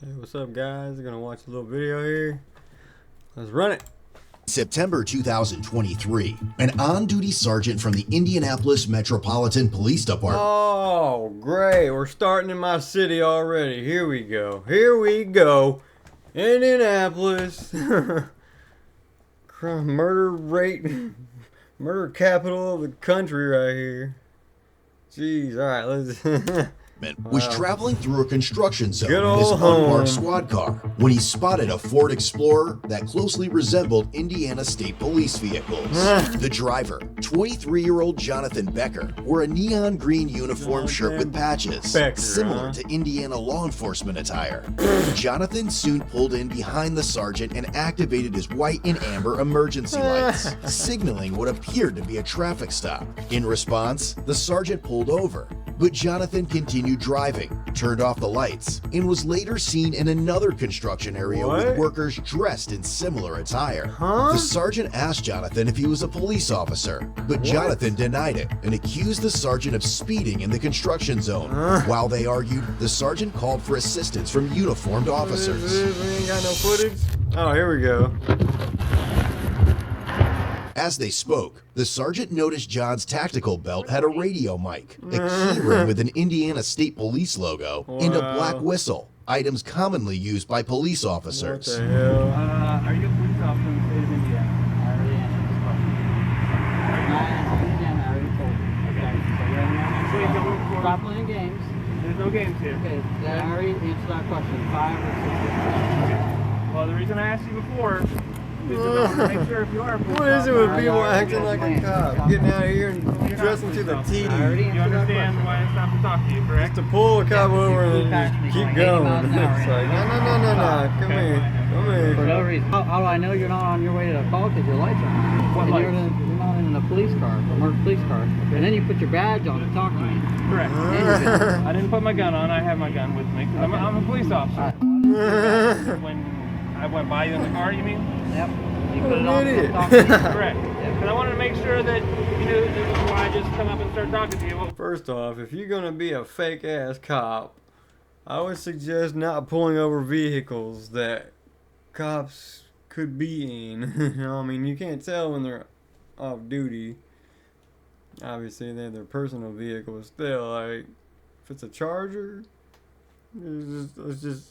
Hey, what's up, guys? Gonna watch a little video here. Let's run it. September 2023, an on-duty sergeant from the Indianapolis Metropolitan Police Department. Oh, great. We're starting in my city already. Here we go. Here we go. Indianapolis. Murder rate. Murder capital of the country right here. Jeez, alright, let's... was traveling through a construction zone Good in his old unmarked home. squad car when he spotted a Ford Explorer that closely resembled Indiana State Police vehicles. The driver, 23-year-old Jonathan Becker, wore a neon green uniform shirt with patches, similar to Indiana law enforcement attire. Jonathan soon pulled in behind the sergeant and activated his white and amber emergency lights, signaling what appeared to be a traffic stop. In response, the sergeant pulled over, but Jonathan continued driving, turned off the lights, and was later seen in another construction area with workers dressed in similar attire. The sergeant asked Jonathan if he was a police officer, but Jonathan denied it and accused the sergeant of speeding in the construction zone. While they argued, the sergeant called for assistance from uniformed officers. We ain't got no footage? Oh, here we go. As they spoke, the sergeant noticed John's tactical belt had a radio mic, a key ring with an Indiana State Police logo, and a black whistle, items commonly used by police officers. What the hell? Are you a police officer in the state of Indiana? I already answered this question. I already told you. Okay. So you're in there. So you tell me before. Stop playing games. There's no games here. Okay, I already answered that question 5 or 6 Okay. Well, the reason I asked you before is because I want to make sure if you are a police What is it with officer, people acting like a cop? Getting out of here and dressing to the T. you understand why I stopped to talk to you, correct? Just to pull a cop over and then just keep going. It's like, no. Come here. For no reason. How do I know you're not on your way to the call because your lights are on? What And lights? you're not in a police car, a marked police car. And then you put your badge on to talk to me. Correct. I didn't put my gun on. I have my gun with me. 'Cause I'm a police officer. When I went by you in the car, you mean? Yep. You put it What on an to idiot. talk to me. Correct. And I wanted to make sure that you knew this is why I just come up and start talking to you. First off, if you're gonna be a fake ass cop, I would suggest not pulling over vehicles that cops could be in. You know, I mean, you can't tell when they're off duty. Obviously, they have their personal vehicles still. Like, if it's a Charger, let's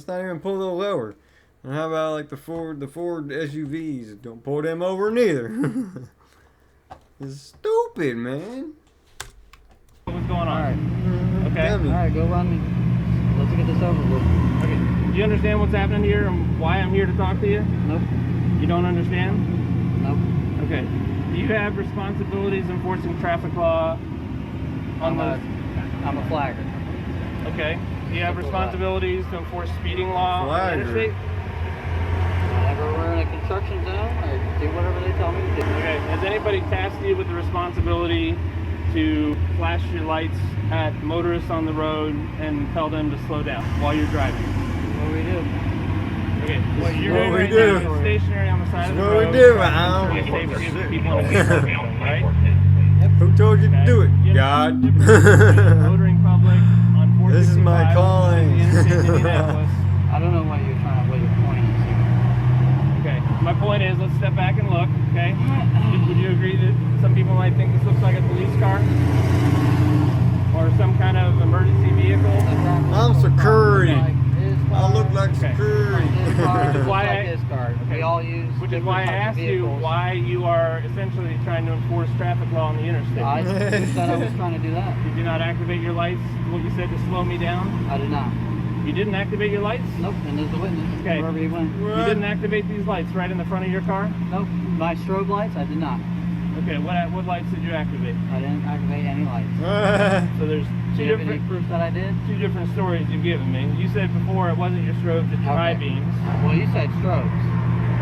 not even pull those over. And how about like the Ford SUVs? Don't pull them over neither. It's stupid, man. What's going on? Alright. Okay. Alright, go run me. Let's get this over with. Okay. Do you understand what's happening here and why I'm here to talk to you? Nope. You don't understand? Nope. Okay. Do you have responsibilities enforcing traffic law on I'm a flagger. Okay. Do you have responsibilities to enforce speeding law on the Flagger. interstate? Whenever we're in a construction zone, I do whatever they tell me to do. Okay. Has anybody tasked you with the responsibility to flash your lights at motorists on the road and tell them to slow down while you're driving? What do we do? Okay. What you're what doing we right do. now is stationary on the side of the What road. we do, trying to man. get safe people in the vehicle, right? Who told you to do it? You God. understand motoring public on 465 This is my calling. in Indianapolis. I don't know what your point is here. Okay. My point is, let's step back and look. Okay. Would you agree that some people might think this looks like a police car or some kind of emergency vehicle? I'm security. I look like security. This car Which is looks why like this car. We all use Which is different why I types of asked you vehicles. why you are essentially trying to enforce traffic law on the interstate. I said I was trying to do that. Did you not activate your lights? What you said to slow me down? I did not. You didn't activate your lights? Nope, and there's the witness. Okay. Wherever he went. You didn't activate these lights right in the front of your car? Nope. My strobe lights, I did not. Okay, what lights did you activate? I didn't activate any lights. So there's Do you have any proof that I did? two different stories you've given me. You said before it wasn't your strobes, it's your high beams. Well, you said strobes.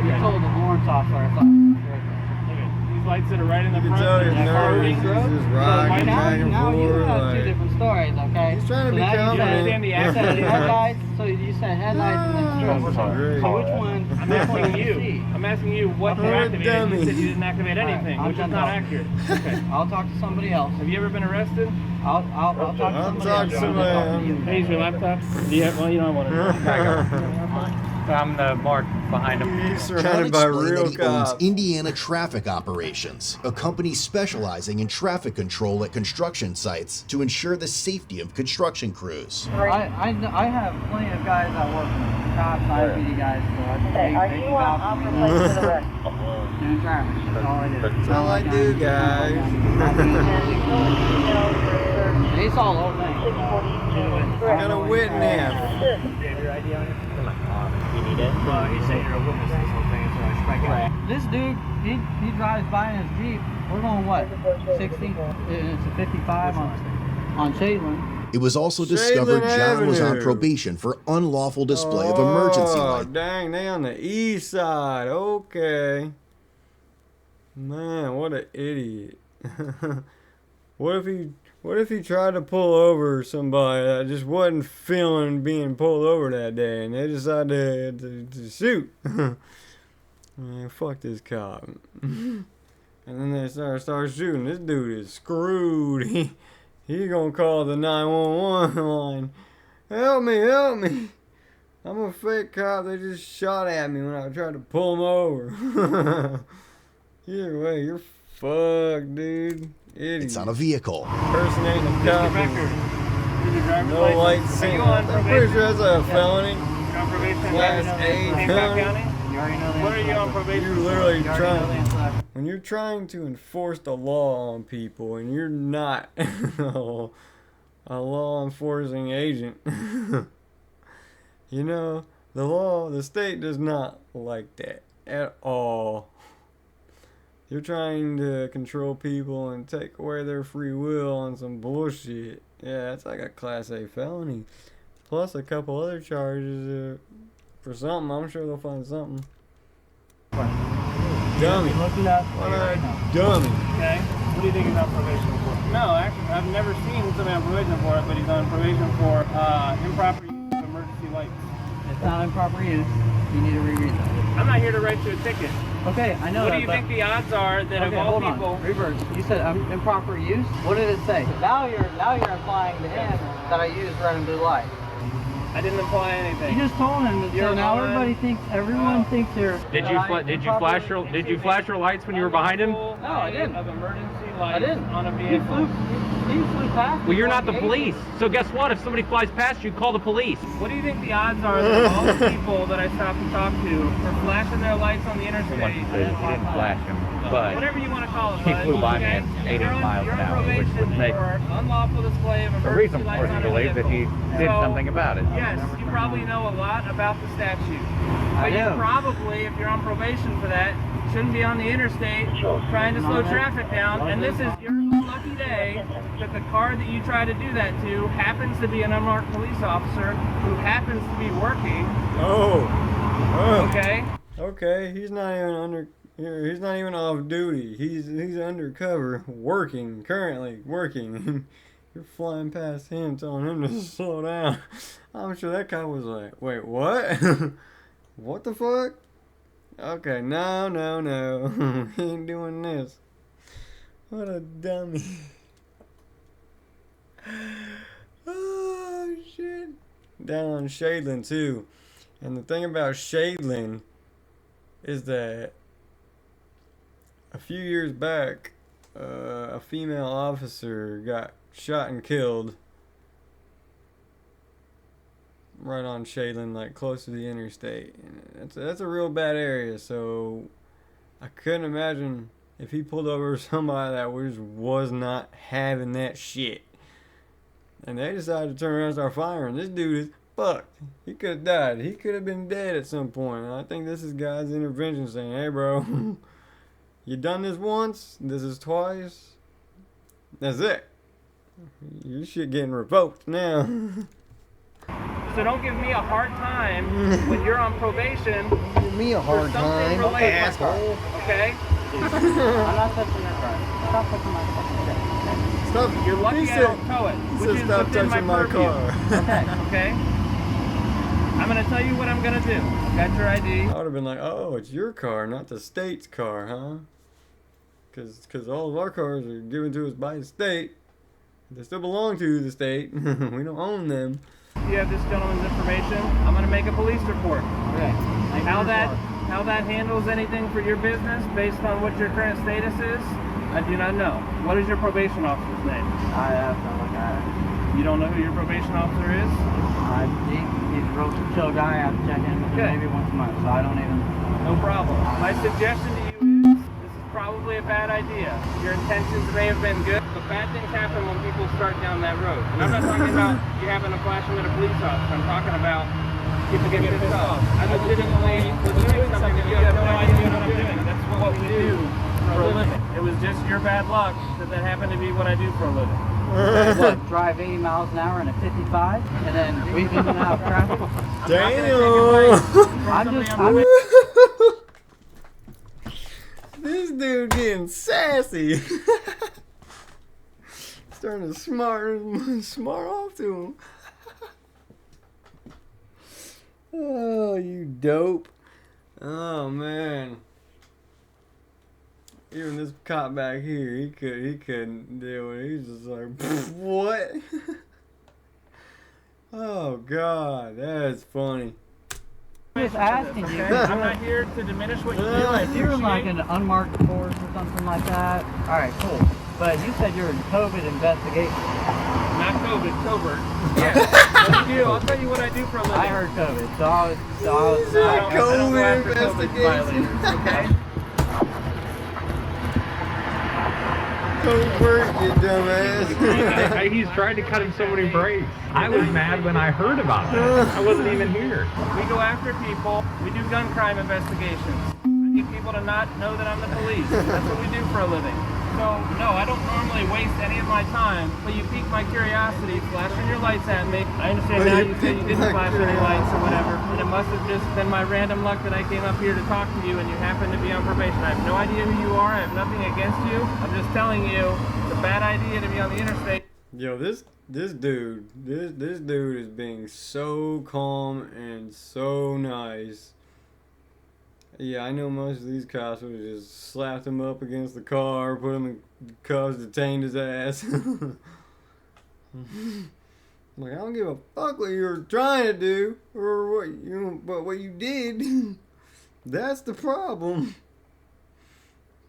You Okay. told the Lawrence officer I thought it was strobes. Okay, these lights that are right in the You can front. tell he's they're nervous. already He's strobes? just So rocking back and now you forth. have two Like, different stories, okay? he's trying to be now you You understand the You said accent? headlights, so you said headlights and then strobes. Great. So which one? I'm which one asking did you. see? I'm asking you what you I'm a activated. dummy. You said you didn't activate All right, anything, I'm which is done not talking. accurate. Okay. I'll talk to somebody else. Have you ever been arrested? I'll talk to I'll somebody. talk to somebody. Hey, is your laptop? Do you have, well, you don't want to. I'm the mark behind him. He's John surrounded by explained real that he owns cops. Indiana Traffic Operations, a company specializing in traffic control at construction sites to ensure the safety of construction crews. I have plenty of guys that work for cops, IPD guys, so I think Okay, are you on replacement for the rest? doing traffic. That's all I do. That's all I do, guys. It's all over me. I got a witness. You need it? Well, he said you're a witness to this whole thing, so I strike it. This dude, he drives by in his Jeep. We're going what? 60? It's a 55 on Shadeland. It was also Shadeland discovered John was on Avenue. probation for unlawful display of emergency Oh, lights. dang, they on the east side. Okay. Man, what an idiot. What if he tried to pull over somebody that just wasn't feeling being pulled over that day and they decided to shoot? Man, fuck this cop. And then they start shooting. This dude is screwed. He gonna call the 911 line. Help me, help me. I'm a fake cop. They just shot at me when I tried to pull him over. Either way, you're fucked, dude. Idiot. It's on a vehicle. Impersonating a cop. No No lights. Are you I'm on pretty probation? sure that's a felony. You're on probation in Class A Hancock felony. County? You already know the What are you on probation You're for? literally You already know the trying. answer. When you're trying to enforce the law on people and you're not a law enforcing agent, you know, the state does not like that at all. You're trying to control people and take away their free will on some bullshit. Yeah, it's like a Class A felony. Plus a couple other charges for something. I'm sure they'll find something. Dummy. Look it up. What You a already know. dummy. Okay. What do you think he's on probation for? No, actually, I've never seen somebody on probation for it, but he's on probation for improper use of emergency lights. It's not improper use. You need to reread that. I'm not here to write you a ticket. Okay, I know What that. do you but- think the odds are that of Okay, all hold people? on. Reverse. You said improper use. What did it say? Now you're implying to him that I used red and blue light. I didn't imply anything. You just told him. So You're now on. everyone thinks you're. Did you flash your lights when you were behind him? No, I didn't. Of emergency I lights didn't. on a He vehicle. flew past. Well, you're not the police. So guess what? If somebody flies past you, call the police. What do you think the odds are that of all the people that I stopped and talked to for flashing their lights on the interstate? didn't flash him, but Whatever you want to call it, he bud, flew by me okay? at 80 You're on- miles you're an on hour, which probation would make for unlawful display of a emergency reason lights for us on to a believe that he vehicle. did So, something about it. Yes, you probably know a lot about the statute. But you do. probably, if you're on probation for that, shouldn't be on the interstate trying to slow traffic down. And this is your lucky day that the car that you try to do that to happens to be an unmarked police officer who happens to be working. Oh. Okay? Okay, he's not even he's not even off duty. He's undercover, currently working. You're flying past him, telling him to slow down. I'm sure that guy was like, wait, what? What the fuck? Okay, no. He ain't doing this. What a dummy. Oh, shit. Down on Shadeland, too. And the thing about Shadeland is that a few years back, a female officer got shot and killed right on Shadeland, like close to the interstate. And that's a real bad area, so I couldn't imagine if he pulled over somebody that was not having that shit. And they decided to turn around and start firing. This dude is fucked. He could have died. He could have been dead at some point. And I think this is God's intervention saying, hey, bro, you done this once, this is twice, that's it. Your shit getting revoked now. So don't give me a hard time when you're on probation Give me a for something related, asshole. okay? I'm not touching your car. Stop touching my fucking car. Stop. You're lucky He I said, don't tow it, he which said is stop within touching my my purview. car. Okay? I'm gonna tell you what I'm gonna do. Got your ID? I would have been like, oh, it's your car, not the state's car, huh? Because all of our cars are given to us by the state. They still belong to the state. We don't own them. You have this gentleman's information. I'm going to make a police report. Okay. How that handles anything for your business based on what your current status is, I do not know. What is your probation officer's name? I have to look at it. You don't know who your probation officer is? He's a real chill guy. I have to check in with him maybe once a month, so I don't even... No problem. My suggestion to you is, this is probably a bad idea. Your intentions may have been good, but bad things happen when people start down that road. And I'm not talking about you having to flash them at a police officer. I'm talking about people getting pissed off. I legitimately was doing something that you have no idea what I'm doing. That's what we do for a living. It was just your bad luck that happened to be what I do for a living. What, drive 80 miles an hour in a 55 and then weave in and out of traffic? Damn! This dude getting sassy. Starting to smart off to him. Oh, you dope. Oh man. Even this cop back here, he couldn't deal with it. He's just like, what? Oh God, that's funny. I'm just asking you. I'm not here to diminish what you do. If you're in like an unmarked force or something like that, alright, cool. But you said you're in COVID investigation. Not COVID, covert. Yeah. What do you do? I'll tell you what I do for a living. I heard COVID, so I was I don't go after COVID COVID violators, okay? Covert, you dumbass. He's tried to cut him so many breaks. I was mad when I heard about it. I wasn't even here. We go after people. We do gun crime investigations. I need people to not know that I'm the police. That's what we do for a living. So, no, I don't normally waste any of my time, but you piqued my curiosity, flashing your lights at me. I understand now you said you didn't flash any lights or whatever, and it must have just been my random luck that I came up here to talk to you and you happen to be on probation. I have no idea who you are. I have nothing against you. I'm just telling you, it's a bad idea to be on the interstate. Yo, this dude is being so calm and so nice. Yeah, I know most of these cops would have just slapped him up against the car, put him in cuffs, detained his ass. Like, I don't give a fuck what you were trying to do or what you did. That's the problem.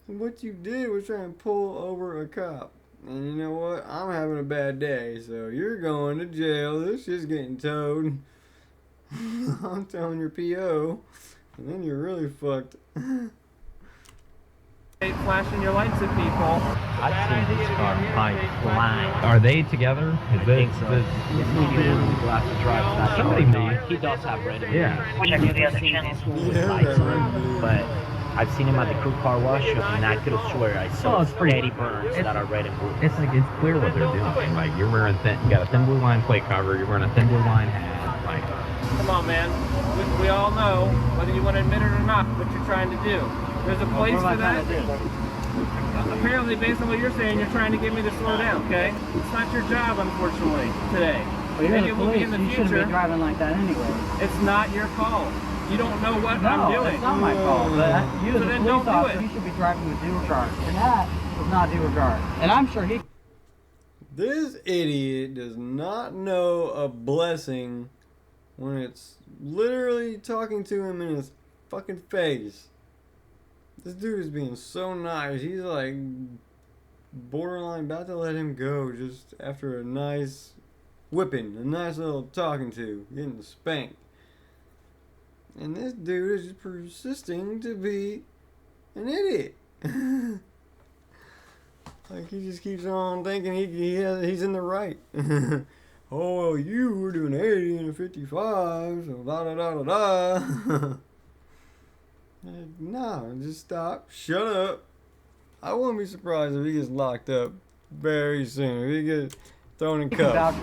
What you did was try and pull over a cop. And you know what? I'm having a bad day, so you're going to jail. This shit's getting towed. I'm telling your PO. And then you're really fucked. Flashing your lights at people. I've seen this car blind. Are they together? Is think so. Somebody He does have red. Yeah. Check the other channels with lights on, but I've seen him at the crew car wash, and I could have swear I saw steady burns that are red and blue. It's like it's clear what they're doing. Like you're wearing you got a thin blue line plate cover. You're wearing a thin blue line hat. Like, come on, man. We all know, whether you want to admit it or not, what you're trying to do. There's a place for that. Apparently, based on what you're saying, you're trying to get me to slow down, okay? It's not your job, unfortunately, today. Well, you're Maybe the it will be police. in the You shouldn't future. be driving like that anyway. It's not your fault. You don't know what No, I'm doing. it's not my fault. But you as So a then police don't do officer, it. you should be driving with due regard. And that was not due regard. And I'm sure he... This idiot does not know a blessing when it's literally talking to him in his fucking face. This dude is being so nice. He's like borderline about to let him go just after a nice whipping, a nice little talking to, getting spanked. And this dude is just persisting to be an idiot. Like he just keeps on thinking he's in the right. Oh, well, you were doing 80 and a 55, so da da da da da. No, just stop. Shut up. I wouldn't be surprised if he gets locked up very soon. If he gets thrown in cuffs.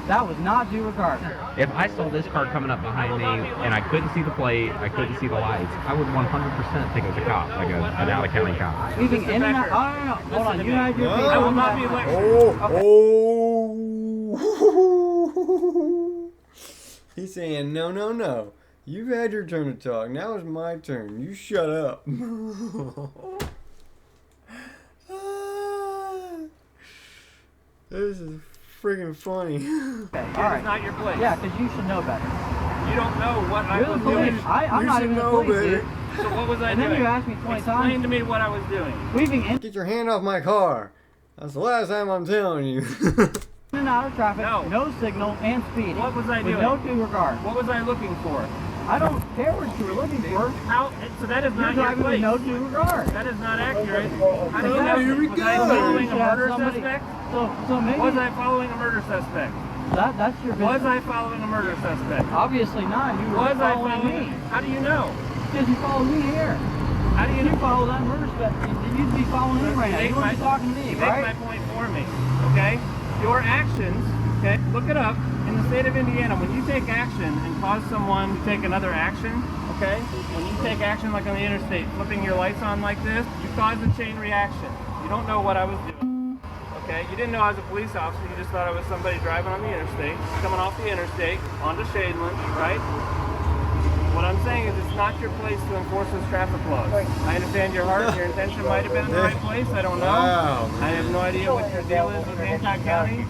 That was not due regard. if I saw this car coming up behind me and I couldn't see the plate, I couldn't see the lights, I would 100% think it was a cop, like an out of county cop. Leaving in and out. Oh, no. Hold on. You had your I will not be lectured. Oh. He's saying, no, no, no. You've had your turn to talk. Now it's my turn. You shut up. This is freaking funny. Okay, It all is right. not your place. Yeah, because you should know better. You don't know what I You're was the police. doing. I'm You not should even the know police, better. dude. So what was I And doing? then you asked me 20 Explain times. to me what I was doing. Weaving in Get your hand off my car. That's the last time I'm telling you. and out of traffic, No. no signal, and speeding. What was I with doing? no due regard. What was I looking for? I don't care what you were looking for. How? So that is You're not your driving place. with no due regard. That is not accurate. How do you Oh, know? here we Was I go. following You a should have murder somebody- suspect? So maybe Was I following a murder suspect? that's your business. Was I following a murder suspect? Obviously not. You were Was I following following? me. How do you know? Because you followed me here. How do you You know? follow that murder spec. You'd be following me right now. Make You wouldn't be talking to me, you make my right? point for me, okay? Your actions, okay? Look it up. In the state of Indiana, when you take action and cause someone to take another action, okay? When you take action like on the interstate, flipping your lights on like this, you cause a chain reaction. You don't know what I was doing, okay? You didn't know I was a police officer. You just thought I was somebody driving on the interstate, coming off the interstate, onto Shadeland, right? What I'm saying is it's not your place to enforce those traffic laws. I understand your heart, your intention might have been in the right place, I don't know. Wow. I have no idea what your deal is with Hancock County.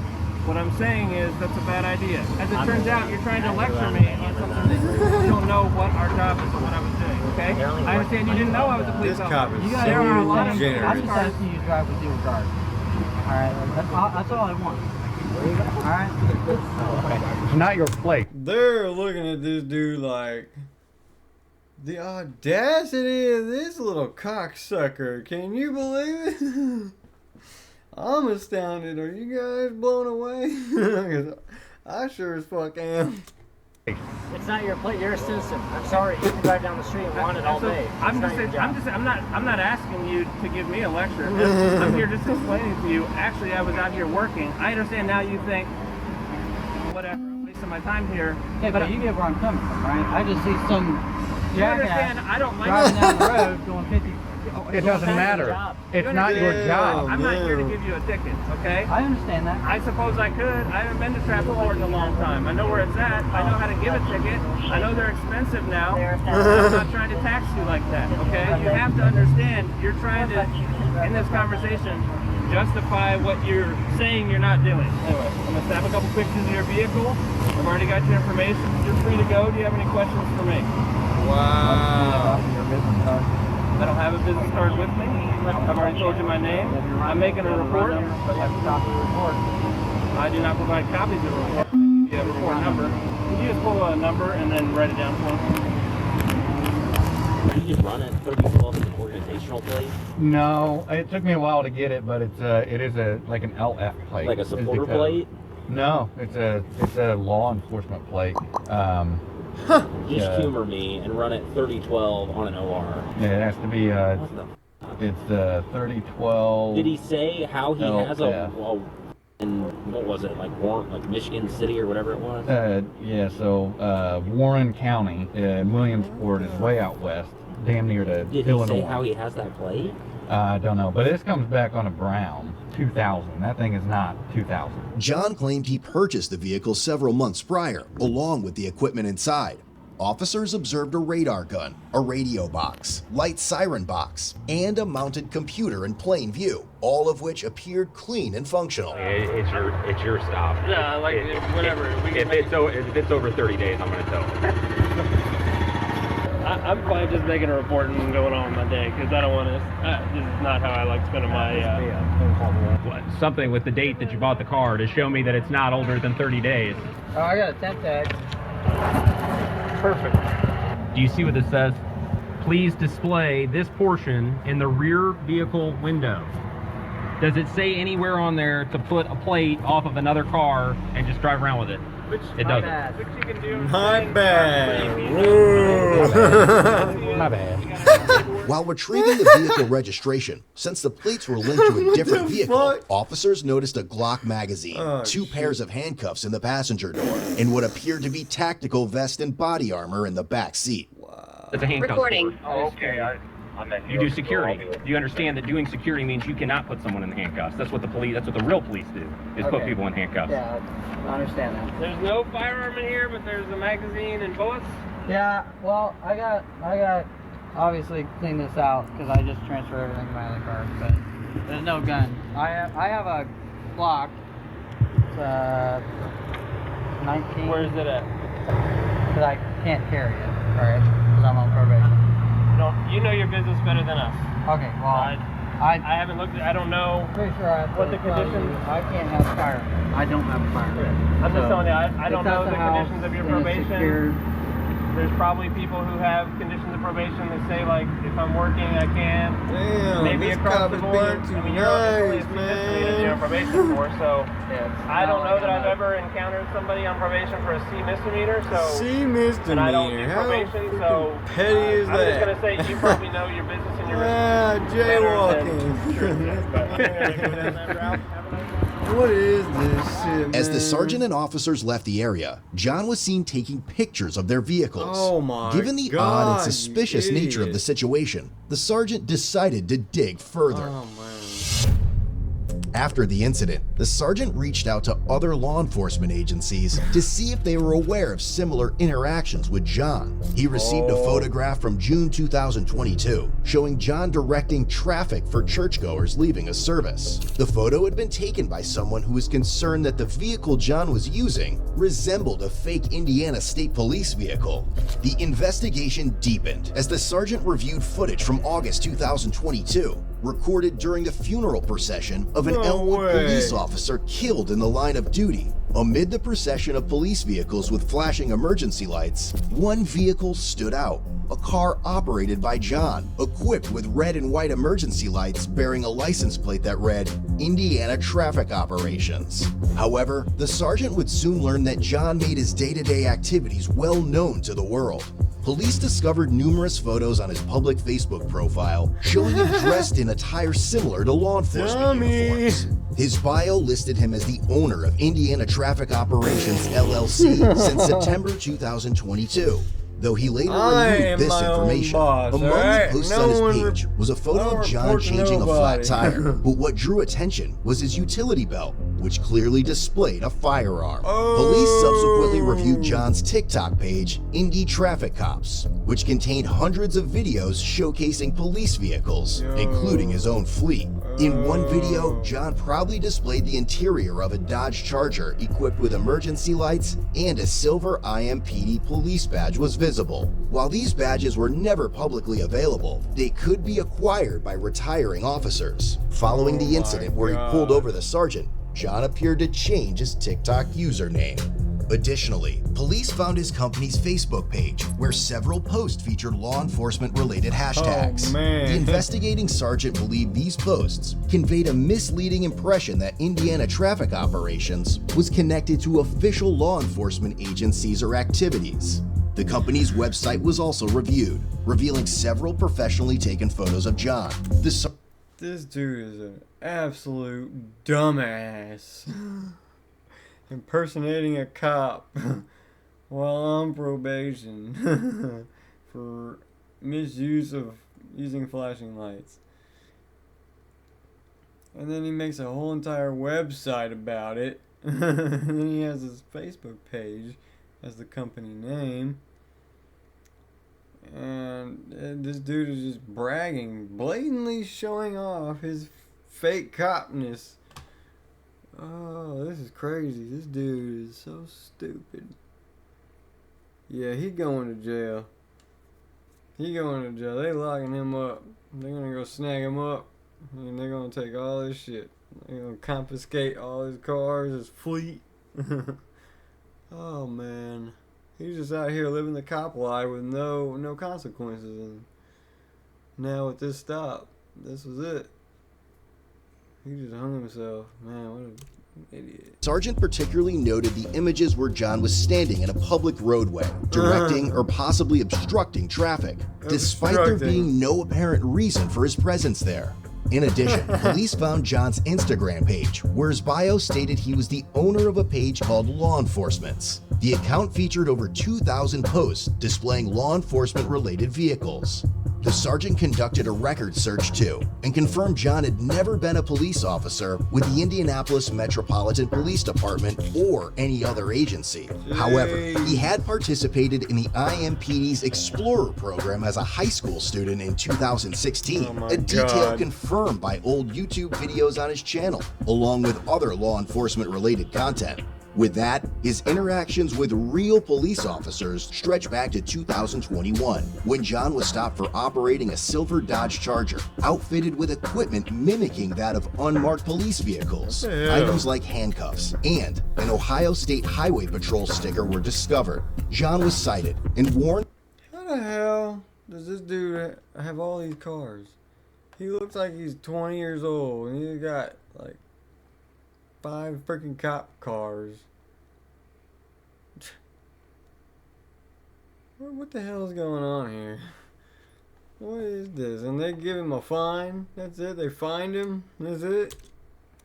What I'm saying is that's a bad idea. As it turns out, you're trying to lecture me on something that you don't know what our job is or what I was doing, okay? I understand you didn't know I was a police This cop officer. is You so gotta There are a lot of generous. I'm just asking you to drive with due regard. Alright, that's all I want. Alright? It's not your plate. They're looking at this dude like, the audacity of this little cocksucker. Can you believe it? I'm astounded. Are you guys blown away? 'Cause I sure as fuck am. It's not your plate. You're a citizen. I'm sorry. You can drive down the street and want it all So, day. I'm not asking you to give me a lecture. I'm here just explaining to you. Actually, I was out here working. I understand now. You think, whatever, I'm wasting my time here. Okay, but you get where I'm coming from, right? I just see some You understand? jackass I don't like driving down the road going 50. It doesn't matter. It's not your job. I'm not here to give you a ticket, okay? I understand that. I suppose I could. I haven't been to traffic court in a long time. I know where it's at. I know how to give a ticket. I know they're expensive now. I'm not trying to tax you like that, okay? You have to understand, you're trying to, in this conversation, justify what you're saying you're not doing. Anyway, I'm going to snap a couple pictures of your vehicle. I've already got your information. You're free to go. Do you have any questions for me? Wow. I don't have a business card with me. I've already told you my name. I'm making a report. I do not provide copies of the report. You have a report number. Can you just pull a number and then write it down for me? You just run it 3012 as an organizational plate, No, it took me a while to get it, but it is like an LF plate. like a is the supporter code. plate. No, it's a law enforcement plate. Just Yeah. humor me and run it 3012 on an OR. Yeah, it has to be What the it's 3012. Did he say how he has yeah. in what was it, like Warren, like Michigan City or whatever it was? Yeah, so Warren County, Williamsport is way out west, damn near to Did he Illinois. say how he has that plate? I don't know, but this comes back on a brown 2000. That thing is not 2000. John claimed he purchased the vehicle several months prior, along with the equipment inside. Officers observed a radar gun, a radio box, light siren box, and a mounted computer in plain view, all of which appeared clean and functional. It's your stop. Yeah, like, whatever. If it's over 30 days, I'm gonna tow it. I'm fine just making a report and going on with my day because I don't want to. This is not how I like spending my. Something with the date that you bought the car to show me that it's not older than 30 days. Oh, I got a tent tag. Perfect. Do you see what this says? Please display this portion in the rear vehicle window. Does it say anywhere on there to put a plate off of another car and just drive around with it? It doesn't. Which you can do. My bad. My bad. While retrieving the vehicle registration, since the plates were linked to a different The vehicle, fuck? officers noticed a Glock magazine, Oh, 2 shit. pairs of handcuffs in the passenger door, and what appeared to be tactical vest and body armor in the back seat. That's a handcuff Recording. cord. Oh, okay. You do security. Do you understand that doing security means you cannot put someone in the handcuffs? That's what the police. That's what the real police do. Is put Okay. people in handcuffs. Yeah, I understand that. There's no firearm in here, but there's a magazine and bullets. Yeah, well, I got obviously clean this out because I just transferred everything to my other car, but there's no gun. I have a Glock 19. Where's it at? Because I can't carry it, right? Because I'm on probation. You know your business better than us. Okay, well, I haven't looked at, I don't know. pretty sure I have What to the tell conditions- you, I can't have a fire. I don't have a fire. I'm just telling you, I don't It's know at the house, conditions of your and it's probation. secured. There's probably people who have conditions of probation that say, like, if I'm working, I can. Damn, Maybe this across cop the is board. being too I mean, you're only a nice, few misdemeanors you're on man. probation for, so Yeah, I don't know like that I'm I've ever encountered somebody on probation for a C misdemeanor, so. See, And I don't do misdemeanor. How probation, so freaking petty is I'm just that? gonna say you probably know your business and your Ah, jaywalking. What is this shit, man? As the sergeant and officers left the area, John was seen taking pictures of their vehicles. Oh my Given the God, odd and you suspicious nature of idiot. the situation, the sergeant decided to dig further. Oh man. After the incident, the sergeant reached out to other law enforcement agencies to see if they were aware of similar interactions with John. He received a photograph from June 2022 showing John directing traffic for churchgoers leaving a service. The photo had been taken by someone who was concerned that the vehicle John was using resembled a fake Indiana State Police vehicle. The investigation deepened as the sergeant reviewed footage from August 2022 recorded during the funeral procession of an No Elmwood way. police officer killed in the line of duty. Amid the procession of police vehicles with flashing emergency lights, one vehicle stood out. A car operated by John, equipped with red and white emergency lights bearing a license plate that read, Indiana Traffic Operations. However, the sergeant would soon learn that John made his day-to-day activities well known to the world. Police discovered numerous photos on his public Facebook profile showing him dressed in attire similar to law enforcement Dummy. uniforms. His bio listed him as the owner of Indiana Traffic Operations LLC since September 2022. Though he later I removed am this my own information, boss, among alright? the posts No on his one page was a photo don't of John report to changing a flat nobody. tire. But what drew attention was his utility belt, which clearly displayed a firearm. Police subsequently reviewed John's TikTok page, Indy Traffic Cops, which contained hundreds of videos showcasing police vehicles, including his own fleet. In one video, John proudly displayed the interior of a Dodge Charger equipped with emergency lights, and a silver IMPD police badge was visible. While these badges were never publicly available, they could be acquired by retiring officers. Following the incident where he pulled over the sergeant, John appeared to change his TikTok username. Additionally, police found his company's Facebook page, where several posts featured law enforcement-related hashtags. Oh, man. The investigating sergeant believed these posts conveyed a misleading impression that Indiana Traffic Operations was connected to official law enforcement agencies or activities. The company's website was also reviewed, revealing several professionally taken photos of John. This dude is an absolute dumbass. Impersonating a cop while on probation for misuse of using flashing lights. And then he makes a whole entire website about it. And then he has his Facebook page as the company name. And this dude is just bragging, blatantly showing off his fake copness. Oh, this is crazy. This dude is so stupid. Yeah, he going to jail. He going to jail. They locking him up. They're gonna go snag him up. And they're gonna take all his shit. They're gonna confiscate all his cars, his fleet. Oh man. He's just out here living the cop life with no consequences. And now with this stop, this was it. He just hung himself. Man, what an idiot. Sergeant particularly noted the images where John was standing in a public roadway, directing or possibly obstructing traffic, despite there Obstructing. being no apparent reason for his presence there. In addition, police found John's Instagram page, where his bio stated he was the owner of a page called Law Enforcement's. The account featured over 2,000 posts displaying law enforcement-related vehicles. The sergeant conducted a record search too and confirmed John had never been a police officer with the Indianapolis Metropolitan Police Department or any other agency. However, he had participated in the IMPD's Explorer program as a high school student in 2016, a detail confirmed by old YouTube videos on his channel, along with other law enforcement related content. With that, his interactions with real police officers stretch back to 2021, when John was stopped for operating a silver Dodge Charger, outfitted with equipment mimicking that of unmarked police vehicles. Items like handcuffs and an Ohio State Highway Patrol sticker were discovered. John was cited and warned. How the hell does this dude have all these cars? He looks like he's 20 years old and he's got like 5 freaking cop cars. What the hell is going on here? What is this? And they give him a fine? That's it? They fined him? That's it?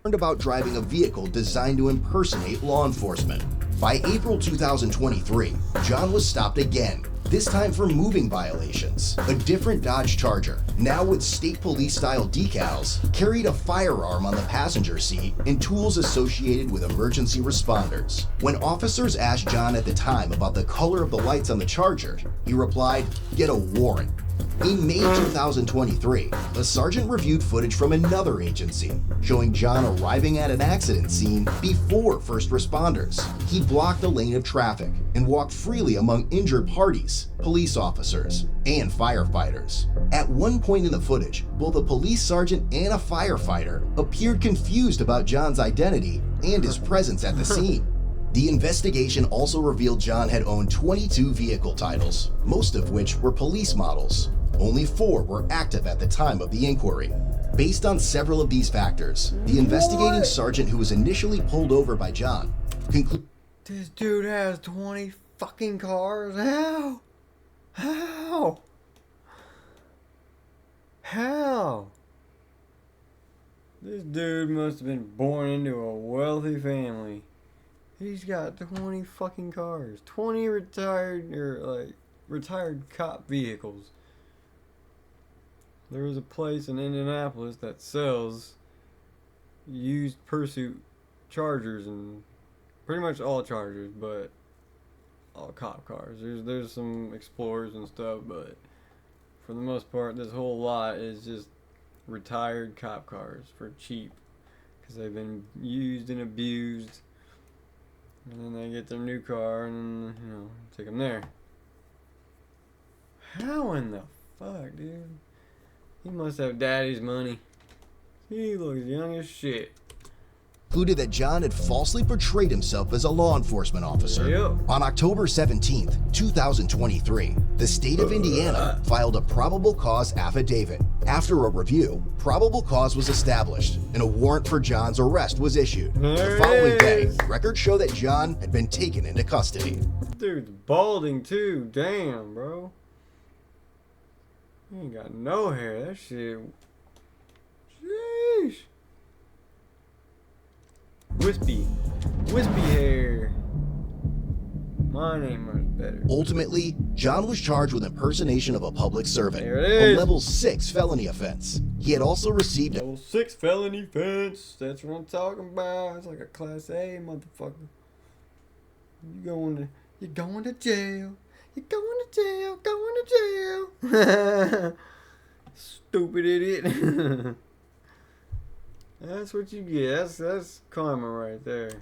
About driving a vehicle designed to impersonate law enforcement. By April 2023, John was stopped again, this time for moving violations. A different Dodge Charger, now with state police style decals, carried a firearm on the passenger seat and tools associated with emergency responders. When officers asked John at the time about the color of the lights on the Charger, he replied, "Get a warrant." In May 2023, a sergeant reviewed footage from another agency showing John arriving at an accident scene before first responders. He blocked a lane of traffic and walked freely among injured parties, police officers, and firefighters. At one point in the footage, both a police sergeant and a firefighter appeared confused about John's identity and his presence at the scene. The investigation also revealed John had owned 22 vehicle titles, most of which were police models. Only 4 were active at the time of the inquiry. Based on several of these factors, the investigating sergeant who was initially pulled over by John concluded, This dude has 20 fucking cars? How? How? How? This dude must have been born into a wealthy family. He's got 20 fucking cars. 20 retired cop vehicles. There is a place in Indianapolis that sells used pursuit Chargers, and pretty much all Chargers, but all cop cars. There's some Explorers and stuff, but for the most part, this whole lot is just retired cop cars for cheap, because they've been used and abused. And then they get their new car and, take them there. How in the fuck, dude? He must have daddy's money. He looks young as shit. Concluded that John had falsely portrayed himself as a law enforcement officer. Yep. On October 17th, 2023, the state of Indiana filed a probable cause affidavit. After a review, probable cause was established and a warrant for John's arrest was issued. The following day, records show that John had been taken into custody. Dude's balding too. Damn, bro. He ain't got no hair. That shit. Sheesh. Wispy hair. Mine ain't much better. Ultimately, John was charged with impersonation of a public servant, There it is. a level 6 felony offense. He had also received Level 6 felony offense. That's what I'm talking about. It's like a class A, motherfucker. You're going to jail. You're going to jail. Stupid idiot. That's what you get. That's karma right there.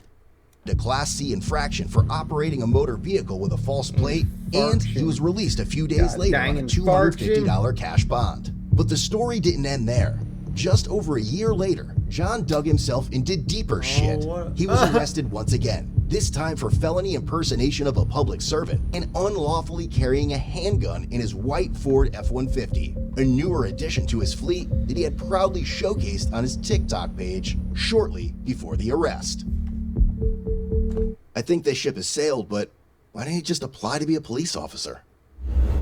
a Class C infraction for operating a motor vehicle with a false plate, and he was released a few days later on a $250 cash bond. But the story didn't end there. Just over a year later, John dug himself into deeper shit. He was arrested once again, this time for felony impersonation of a public servant and unlawfully carrying a handgun in his white Ford F-150, a newer addition to his fleet that he had proudly showcased on his TikTok page shortly before the arrest. I think this ship has sailed, but why didn't he just apply to be a police officer?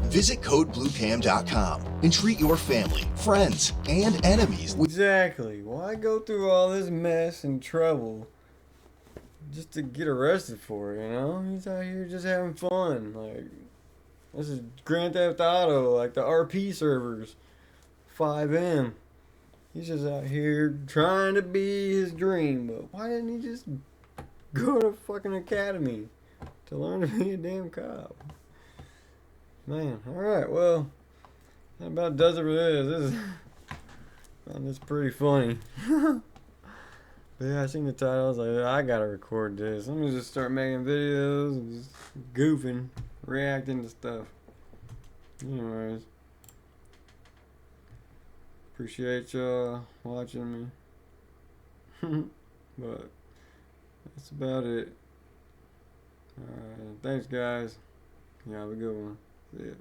Visit CodeBlueCam.com and treat your family, friends, and enemies with... Exactly. Why go through all this mess and trouble just to get arrested for it, you know? He's out here just having fun. Like, This is Grand Theft Auto, like the RP servers. 5M. He's just out here trying to be his dream, but why didn't he just go to fucking academy to learn to be a damn cop? Man, alright, well, that about does it for this. I found this pretty funny. But yeah, I seen the title, I was like, I gotta record this. Let me just start making videos and just goofing, reacting to stuff. Anyways. Appreciate y'all watching me. But that's about it. Alright, thanks guys. Yeah, have a good one. See ya.